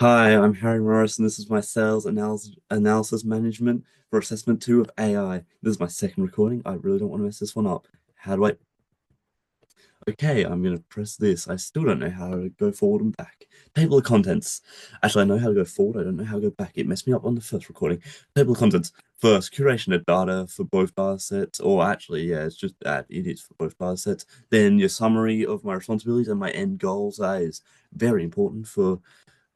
Hi, I'm Harry Morris, and this is my sales analysis management for assessment 2 of AI. This is my second recording. I really don't want to mess this one up. How do I? Okay, I'm going to press this. I still don't know how to go forward and back. Table of contents. Actually, I know how to go forward. I don't know how to go back. It messed me up on the first recording. Table of contents. First, curation of data for both data sets, or actually, yeah, it's just that it is for both data sets. Then your summary of my responsibilities and my end goals. That is very important for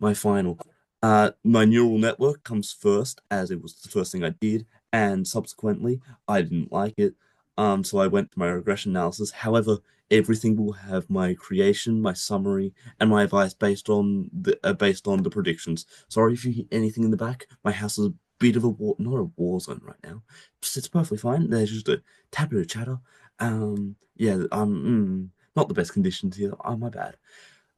my final. My neural network comes first, as it was the first thing I did, and subsequently, I didn't like it. So I went to my regression analysis. However, everything will have my creation, my summary, and my advice based on the predictions. Sorry if you hear anything in the back. My house is a bit of a war, not a war zone right now. It's perfectly fine. There's just a tad bit of chatter. Yeah, not the best conditions here. Oh, my bad.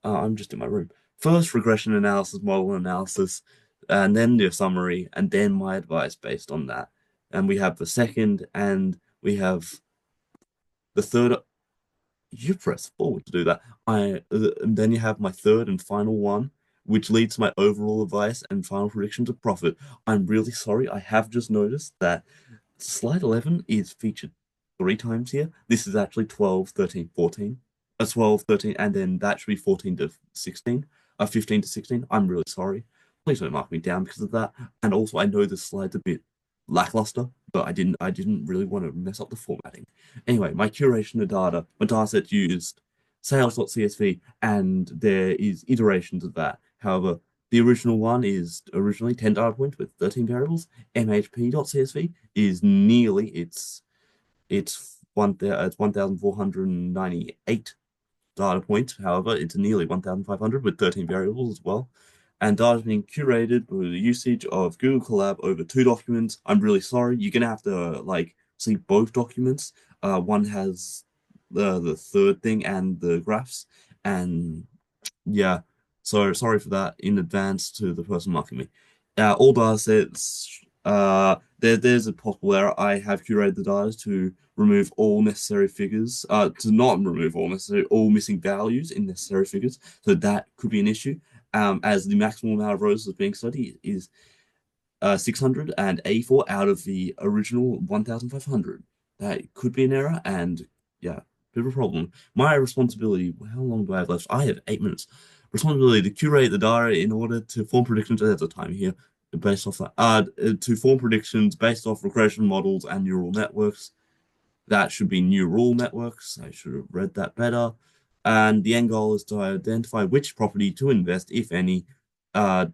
I'm just in my room. First, regression analysis, model analysis, and then the summary, and then my advice based on that. And we have the second, and we have the third. You press forward to do that. And then you have my third and final one, which leads to my overall advice and final predictions of profit. I'm really sorry. I have just noticed that slide 11 is featured three times here. This is actually 12, 13, 14. 12, 13, and then that should be 14 to 16, 15 to 16. I'm really sorry. Please don't mark me down because of that. And also, I know this slide's a bit lackluster, but I didn't really want to mess up the formatting. Anyway, my curation of data, my data set used sales.csv, and there is iterations of that. However, the original one is originally 10 data points with 13 variables. MHP.csv is nearly it's 1,498 data points. However, it's nearly 1,500 with 13 variables as well. And data is being curated with the usage of Google Colab over two documents. I'm really sorry. You're gonna have to see both documents. One has the third thing and the graphs, and yeah. So sorry for that in advance to the person marking me. All data sets. There's a possible error. I have curated the data to remove all necessary figures. To not remove all missing values in necessary figures. So that could be an issue. As the maximum amount of rows that's being studied is 684 out of the original 1,500. That could be an error, and yeah, bit of a problem. My responsibility, how long do I have left? I have 8 minutes. Responsibility to curate the data in order to form predictions at the time here, based off that. To form predictions based off regression models and neural networks. That should be neural networks. I should have read that better. And the end goal is to identify which property to invest, if any, to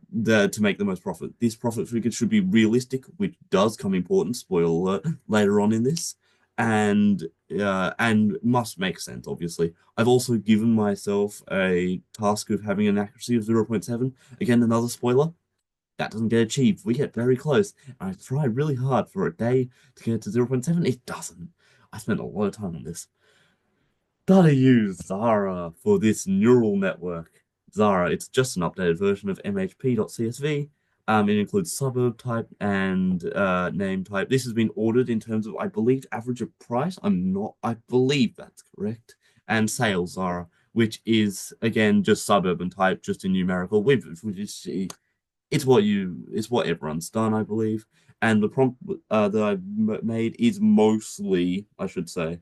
make the most profit. This profit figure should be realistic, which does come important, spoiler alert, later on in this, and must make sense, obviously. I've also given myself a task of having an accuracy of 0.7. Again, another spoiler. That doesn't get achieved. We get very close. And I try really hard for a day to get to 0.7. It doesn't. I spent a lot of time on this. Gotta use Zara for this neural network. Zara, it's just an updated version of MHP.csv. It includes suburb type and name type. This has been ordered in terms of, I believe, average of price. I believe that's correct. And sales Zara, which is again just suburban type, just in numerical. It's what everyone's done, I believe. And the prompt that I've made is mostly, I should say,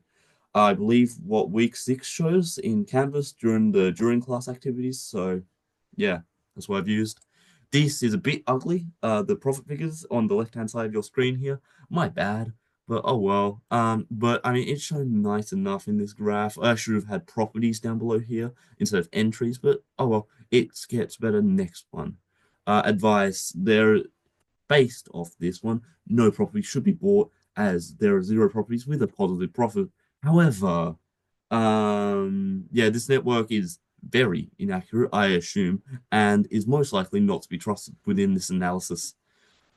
I believe what week 6 shows in Canvas during class activities. So yeah, that's what I've used. This is a bit ugly. The profit figures on the left-hand side of your screen here. My bad, but oh well. But I mean, it's shown nice enough in this graph. I should have had properties down below here instead of entries, but oh well. It gets better next one. Advice: they're based off this one. No property should be bought as there are zero properties with a positive profit. However, yeah, this network is very inaccurate, I assume, and is most likely not to be trusted within this analysis.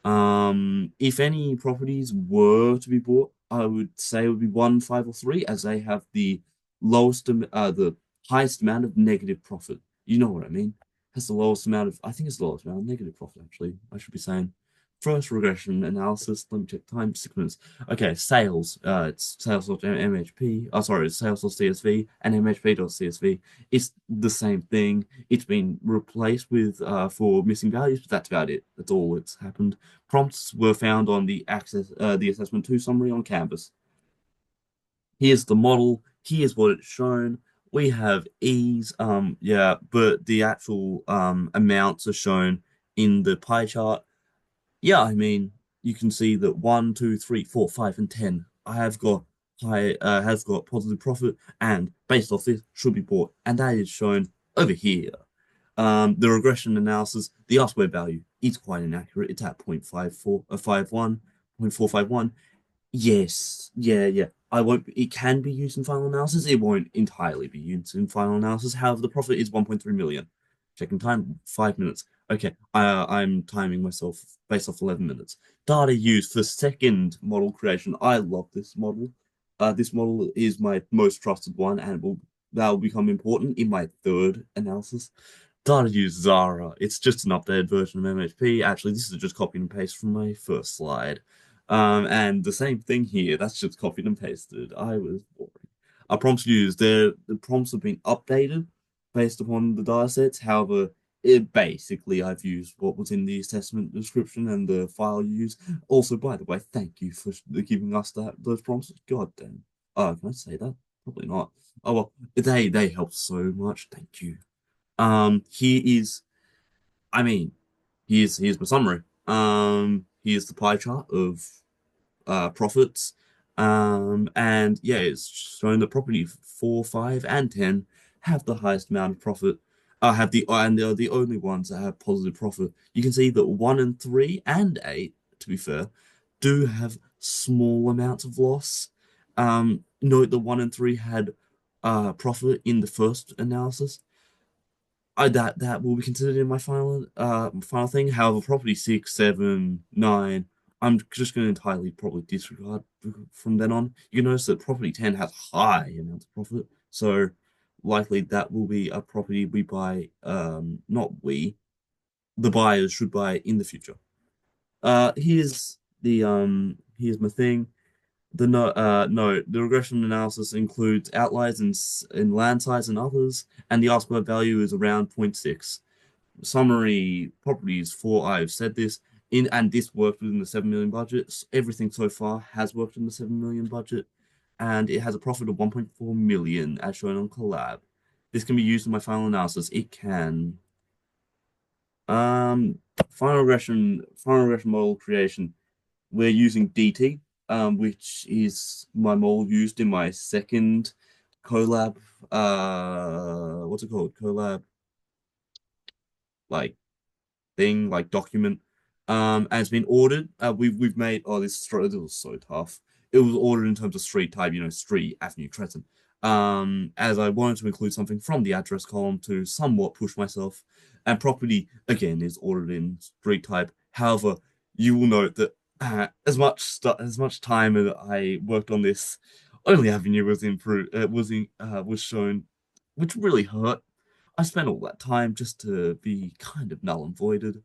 If any properties were to be bought, I would say it would be 1, 5, or 3, as they have the highest amount of negative profit. You know what I mean? Has the lowest amount of, I think it's the lowest amount of negative profit, actually, I should be saying. First regression analysis. Let me check time. 6 minutes. Okay, sales. It's sales.mhp. Oh, sorry, it's sales.csv and mhp.csv. It's the same thing. It's been replaced with for missing values, but that's about it. That's all that's happened. Prompts were found on the assessment two summary on Canvas. Here's the model. Here's what it's shown. We have ease. Yeah, but the actual amounts are shown in the pie chart. Yeah, I mean, you can see that 1, 2, 3, 4, 5, and 10. I have got high has got positive profit, and based off this should be bought, and that is shown over here. The regression analysis, the R squared value is quite inaccurate. It's at 0.54, 51, 0.451. Yes, yeah, yeah. I won't. It can be used in final analysis. It won't entirely be used in final analysis. However, the profit is 1.3 million. Checking time, 5 minutes. Okay, I'm timing myself based off 11 minutes. Data used for second model creation. I love this model. This model is my most trusted one, and that will become important in my third analysis. Data use Zara. It's just an updated version of MHP. Actually, this is just copy and paste from my first slide. And the same thing here. That's just copied and pasted. I was boring. Our prompts used, the prompts have been updated based upon the data sets. However, basically I've used what was in the assessment description and the file used. Also, by the way, thank you for giving us those prompts. God damn. Oh, can I say that? Probably not. Oh well, they help so much. Thank you. Here is, I mean, here's my summary. Here's the pie chart of profits. And yeah, it's showing that property 4, 5, and 10 have the highest amount of profit. Have the and they're the only ones that have positive profit. You can see that 1 and 3 and 8, to be fair, do have small amounts of loss. Note that 1 and 3 had profit in the first analysis. That will be considered in my final thing. However, property 6, 7, 9, I'm just going to entirely probably disregard from then on. You can notice that property 10 has high amounts of profit, so likely that will be a property we buy. Not we, the buyers should buy in the future. Here's my thing. The regression analysis includes outliers in land size and others, and the R-squared value is around zero point 0.6. Summary properties for I've said this in, and this worked within the 7 million budget. Everything so far has worked in the 7 million budget, and it has a profit of 1.4 million as shown on COLAB. This can be used in my final analysis. It can. Um, final regression model creation. We're using DT, which is my model used in my second COLAB. What's it called? COLAB, like thing, like document. And it's been ordered. We've made. Oh, this was so tough. It was ordered in terms of street type, street, avenue, Trenton. As I wanted to include something from the address column to somewhat push myself. And property again is ordered in street type. However, you will note that as much time as I worked on this, only avenue was improved. Was shown, which really hurt. I spent all that time just to be kind of null and voided.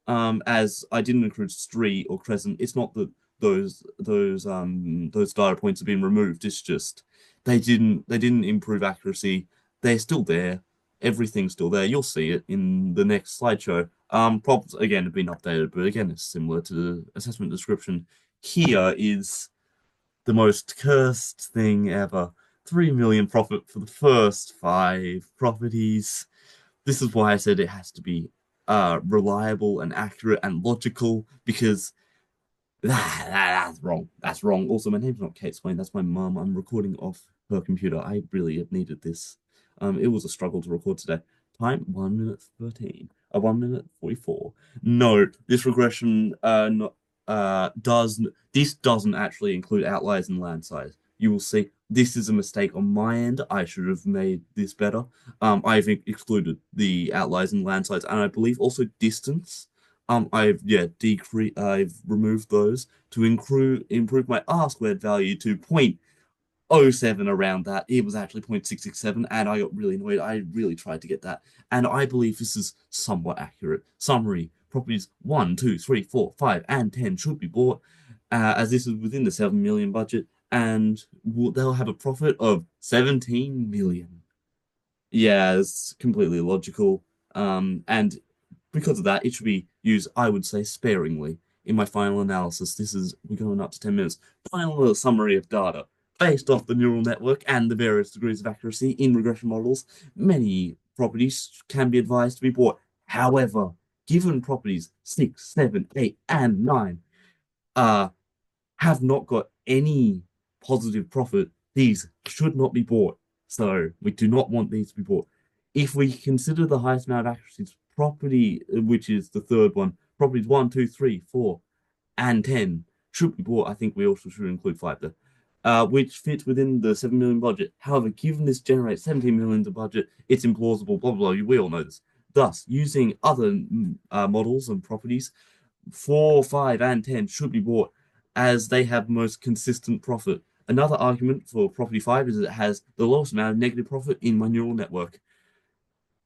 As I didn't include street or crescent. It's not that those data points have been removed. It's just they didn't improve accuracy. They're still there. Everything's still there. You'll see it in the next slideshow. Props again have been updated, but again it's similar to the assessment description. Here is the most cursed thing ever. 3 million profit for the first 5 properties. This is why I said it has to be reliable and accurate and logical because that's wrong. That's wrong. Also, my name's not Kate Swain. That's my mum. I'm recording off her computer. I really have needed this. It was a struggle to record today. Time 1 minute 13. 1 minute 44. No, this regression does this doesn't actually include outliers and land size. You will see this is a mistake on my end. I should have made this better. I've excluded the outliers and land size, and I believe also distance. I've removed those to improve my R squared value to 0.07 around that. It was actually 0.667, and I got really annoyed. I really tried to get that. And I believe this is somewhat accurate. Summary properties 1, 2, 3, 4, 5, and 10 should be bought, as this is within the 7 million budget, and they'll have a profit of 17 million. Yeah, it's completely logical. And because of that, it should be used, I would say, sparingly. In my final analysis, we're going up to 10 minutes. Final summary of data. Based off the neural network and the various degrees of accuracy in regression models, many properties can be advised to be bought. However, given properties 6, 7, 8, and 9 uh, have not got any positive profit, these should not be bought. So we do not want these to be bought. If we consider the highest amount of accuracies property, which is the third one, properties 1, 2, 3, 4, and 10 should be bought. I think we also should include 5 there, which fits within the 7 million budget. However, given this generates 17 million to budget, it's implausible, blah, blah, blah. We all know this. Thus, using other models and properties, 4, 5, and 10 should be bought as they have most consistent profit. Another argument for property 5 is that it has the lowest amount of negative profit in my neural network.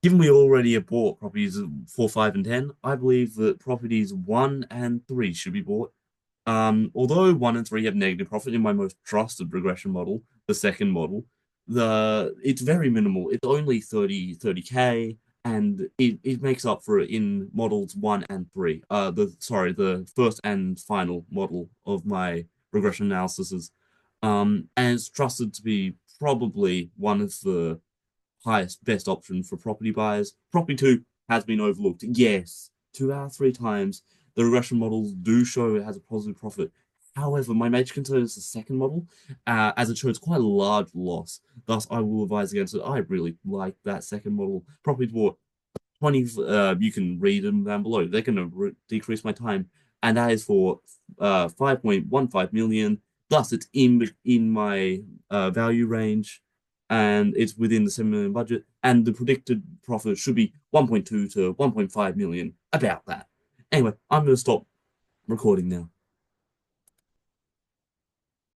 Given we already have bought properties 4, 5, and 10, I believe that properties 1 and 3 should be bought. Although 1 and 3 have negative profit in my most trusted regression model, the second model, it's very minimal. It's only 30K, and it makes up for it in models 1 and 3. The first and final model of my regression analyses. And it's trusted to be probably one of the highest best option for property buyers. Property 2 has been overlooked. Yes, 2 out of 3 times the regression models do show it has a positive profit. However, my major concern is the second model, as it shows quite a large loss. Thus, I will advise against it. I really like that second model. Property bought 20, you can read them down below. They're going to decrease my time, and that is for 5.15 million. Thus, it's in my value range, and it's within the 7 million budget. And the predicted profit should be 1.2 to 1.5 million, about that. Anyway, I'm going to stop recording now.